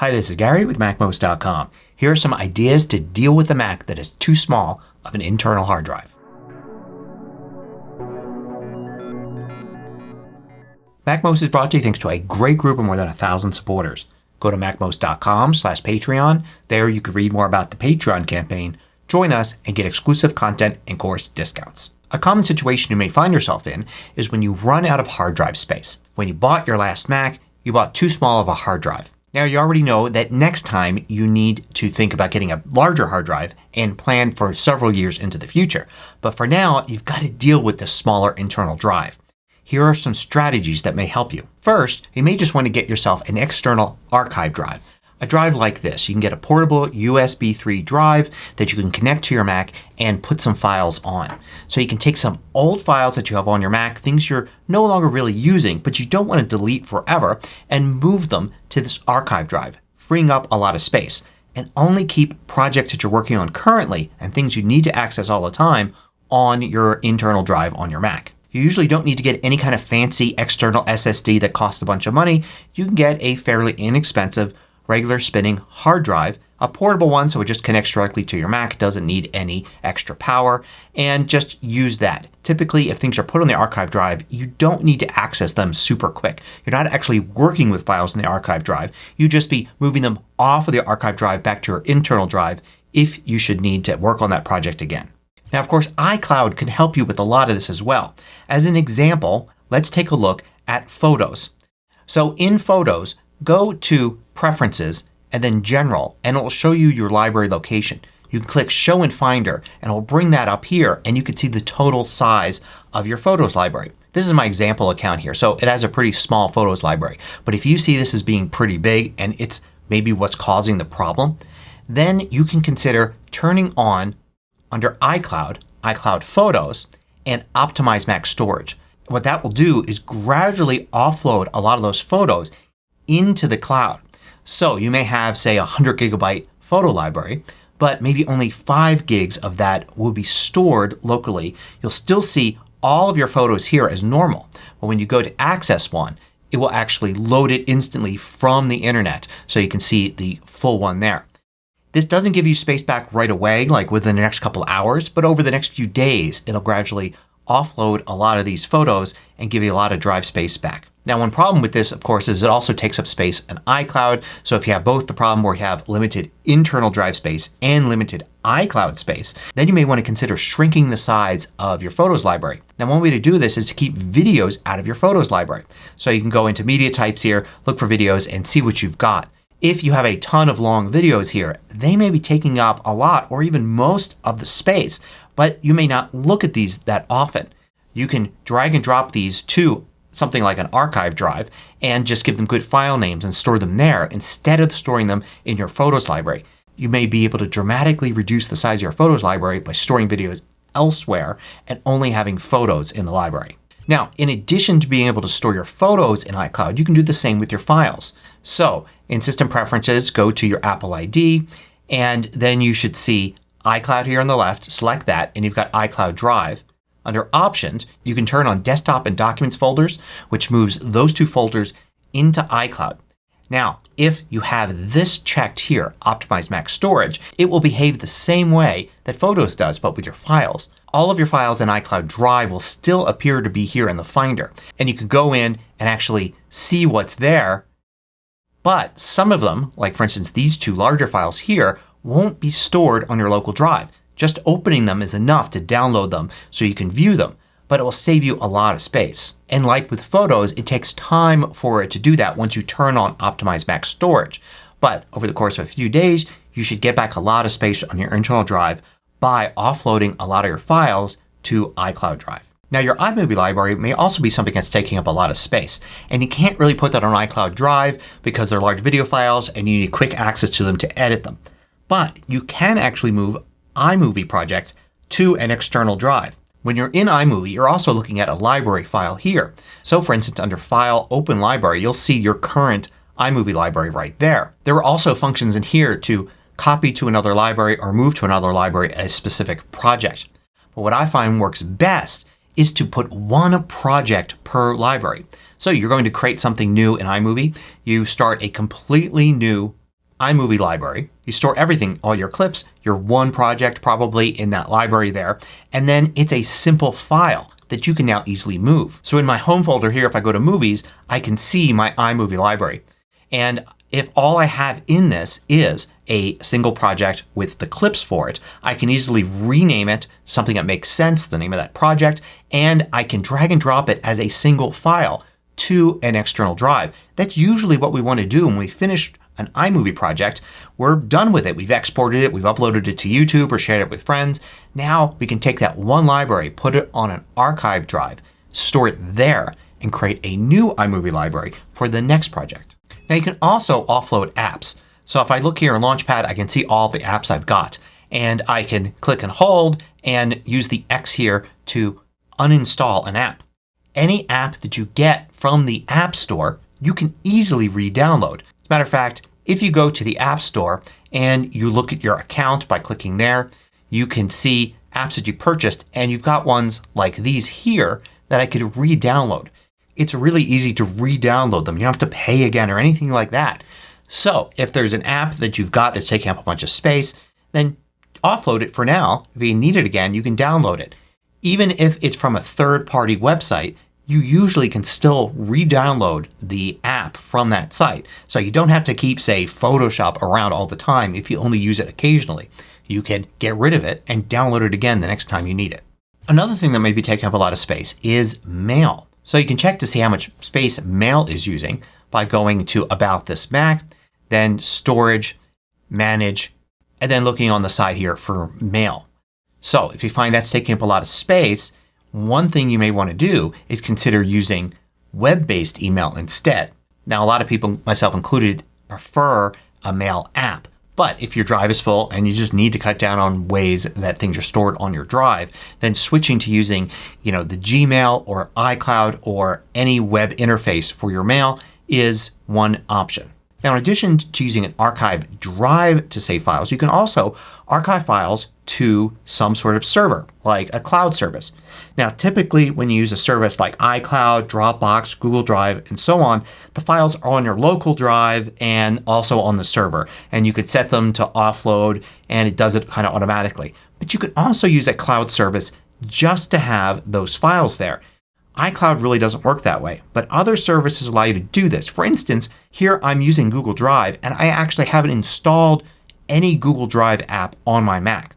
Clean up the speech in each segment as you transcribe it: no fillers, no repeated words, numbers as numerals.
Hi, this is Gary with MACMOST.com. Here are some ideas to deal with a Mac that is too small of an internal hard drive. MACMOST is brought to you thanks to a great group of more than 1,000 supporters. Go to MACMOST.com/Patreon. There you can read more about the Patreon campaign, join us, and get exclusive content and course discounts. A common situation you may find yourself in is when you run out of hard drive space. When you bought your last Mac, you bought too small of a hard drive. Now you already know that next time you need to think about getting a larger hard drive and plan for several years into the future. But for now you've got to deal with the smaller internal drive. Here are some strategies that may help you. First, you may just want to get yourself an external archive drive. A drive like this. You can get a portable USB 3 drive that you can connect to your Mac and put some files on. So you can take some old files that you have on your Mac, things you're no longer really using but you don't want to delete forever, and move them to this archive drive, freeing up a lot of space. And only keep projects that you're working on currently and things you need to access all the time on your internal drive on your Mac. You usually don't need to get any kind of fancy external SSD that costs a bunch of money. You can get a fairly inexpensive regular spinning hard drive, a portable one so it just connects directly to your Mac, doesn't need any extra power, and just use that. Typically if things are put on the archive drive you don't need to access them super quick. You're not actually working with files in the archive drive. You'd just be moving them off of the archive drive back to your internal drive if you should need to work on that project again. Now of course iCloud can help you with a lot of this as well. As an example, let's take a look at Photos. So in Photos, go to Preferences and then General and it will show you your library location. You can click Show in Finder and it will bring that up here and you can see the total size of your Photos library. This is my example account here, so it has a pretty small Photos library. But if you see this as being pretty big and it's maybe what's causing the problem, then you can consider turning on under iCloud Photos, and Optimize Mac Storage. What that will do is gradually offload a lot of those photos into the cloud. So you may have say a 100 gigabyte photo library but maybe only 5 gigs of that will be stored locally. You'll still see all of your photos here as normal. But when you go to access one it will actually load it instantly from the internet so you can see the full one there. This doesn't give you space back right away like within the next couple of hours, but over the next few days it'll gradually offload a lot of these photos and give you a lot of drive space back. Now one problem with this of course is it also takes up space in iCloud. So if you have both the problem where you have limited internal drive space and limited iCloud space, then you may want to consider shrinking the size of your Photos library. Now one way to do this is to keep videos out of your Photos library. So you can go into Media Types here, look for videos, and see what you've got. If you have a ton of long videos here, they may be taking up a lot or even most of the space, but you may not look at these that often. You can drag and drop these to something like an archive drive and just give them good file names and store them there instead of storing them in your Photos library. You may be able to dramatically reduce the size of your Photos library by storing videos elsewhere and only having photos in the library. Now in addition to being able to store your photos in iCloud, you can do the same with your files. So in System Preferences go to your Apple ID and then you should see iCloud here on the left. Select that and you've got iCloud Drive. Under Options you can turn on Desktop and Documents folders, which moves those two folders into iCloud. Now if you have this checked here, Optimize Mac Storage, it will behave the same way that Photos does but with your files. All of your files in iCloud Drive will still appear to be here in the Finder. And you can go in and actually see what's there. But some of them, like for instance these two larger files here, won't be stored on your local drive. Just opening them is enough to download them so you can view them. But it will save you a lot of space. And like with Photos, it takes time for it to do that once you turn on Optimize Mac Storage. But over the course of a few days you should get back a lot of space on your internal drive by offloading a lot of your files to iCloud Drive. Now your iMovie library may also be something that's taking up a lot of space. And you can't really put that on iCloud Drive because they're large video files and you need quick access to them to edit them. But you can actually move iMovie projects to an external drive. When you're in iMovie you're also looking at a library file here. So for instance under File, Open Library you'll see your current iMovie library right there. There are also functions in here to copy to another library or move to another library a specific project. But what I find works best is to put one project per library. So you're going to create something new in iMovie. You start a completely new iMovie library. You store everything, all your clips, your one project probably in that library there, and then it's a simple file that you can now easily move. So in my home folder here, if I go to Movies, I can see my iMovie library. And if all I have in this is a single project with the clips for it, I can easily rename it something that makes sense, the name of that project, and I can drag and drop it as a single file to an external drive. That's usually what we want to do when we finish an iMovie project. We're done with it. We've exported it. We've uploaded it to YouTube or shared it with friends. Now we can take that one library, put it on an archive drive, store it there, and create a new iMovie library for the next project. Now you can also offload apps. So if I look here in Launchpad, I can see all the apps I've got. And I can click and hold and use the X here to uninstall an app. Any app that you get from the App Store, you can easily re-download. As a matter of fact, if you go to the App Store and you look at your account by clicking there, you can see apps that you purchased, and you've got ones like these here that I could re-download. It's really easy to re-download them. You don't have to pay again or anything like that. So if there's an app that you've got that's taking up a bunch of space, then offload it for now. If you need it again, you can download it. Even if it's from a third-party website, you usually can still re-download the app from that site. So you don't have to keep, say, Photoshop around all the time if you only use it occasionally. You can get rid of it and download it again the next time you need it. Another thing that may be taking up a lot of space is Mail. So you can check to see how much space Mail is using by going to About This Mac, then Storage, Manage, and then looking on the side here for Mail. So if you find that's taking up a lot of space, one thing you may want to do is consider using web-based email instead. Now a lot of people, myself included, prefer a Mail app. But if your drive is full and you just need to cut down on ways that things are stored on your drive, then switching to using, the Gmail or iCloud or any web interface for your mail is one option. Now in addition to using an archive drive to save files, you can also archive files to some sort of server, like a cloud service. Now typically when you use a service like iCloud, Dropbox, Google Drive, and so on, the files are on your local drive and also on the server. And you could set them to offload and it does it kind of automatically. But you could also use a cloud service just to have those files there. iCloud really doesn't work that way, but other services allow you to do this. For instance, here I'm using Google Drive and I actually haven't installed any Google Drive app on my Mac.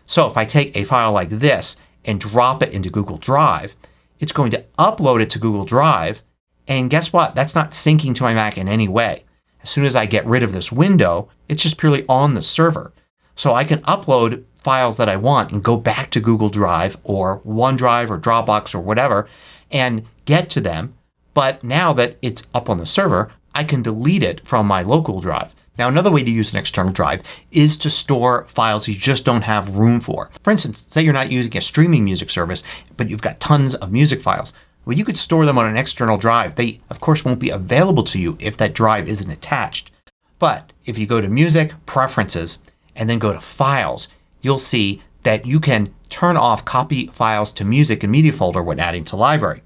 So if I take a file like this and drop it into Google Drive, it's going to upload it to Google Drive, and guess what? That's not syncing to my Mac in any way. As soon as I get rid of this window, it's just purely on the server. So I can upload files that I want and go back to Google Drive or OneDrive or Dropbox or whatever and get to them. But now that it's up on the server, I can delete it from my local drive. Now another way to use an external drive is to store files you just don't have room for. For instance, say you're not using a streaming music service, but you've got tons of music files. Well, you could store them on an external drive. They, of course, won't be available to you if that drive isn't attached. But if you go to Music, Preferences, and then go to Files, you'll see that you can turn off Copy Files to Music and Media folder when adding to Library.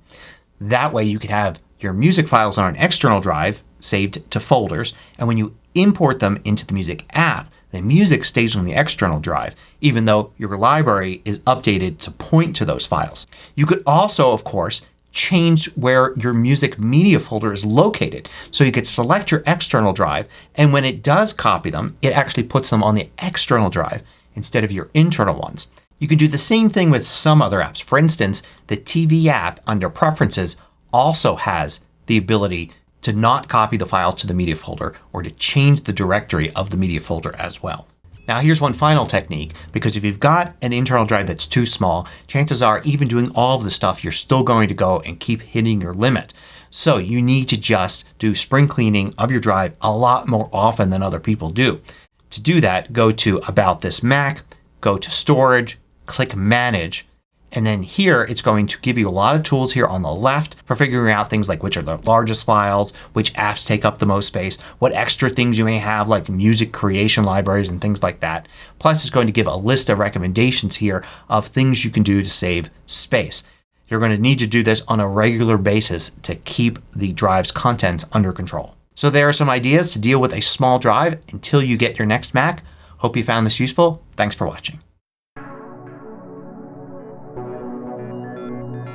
That way you can have your music files on an external drive saved to folders, and when you import them into the Music app, the music stays on the external drive even though your library is updated to point to those files. You could also, of course, change where your music media folder is located. So you could select your external drive, and when it does copy them, it actually puts them on the external drive instead of your internal ones. You can do the same thing with some other apps. For instance, the TV app under Preferences also has the ability to not copy the files to the media folder or to change the directory of the media folder as well. Now here's one final technique, because if you've got an internal drive that's too small, chances are even doing all of the stuff you're still going to go and keep hitting your limit. So you need to just do spring cleaning of your drive a lot more often than other people do. To do that, go to About This Mac, go to Storage, click Manage, and then here it's going to give you a lot of tools here on the left for figuring out things like which are the largest files, which apps take up the most space, what extra things you may have like music creation libraries and things like that. Plus it's going to give a list of recommendations here of things you can do to save space. You're going to need to do this on a regular basis to keep the drive's contents under control. So there are some ideas to deal with a small drive until you get your next Mac. Hope you found this useful. Thanks for watching.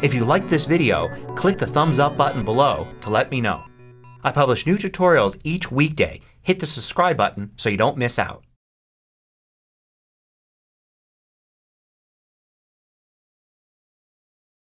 If you liked this video, click the thumbs up button below to let me know. I publish new tutorials each weekday. Hit the subscribe button so you don't miss out.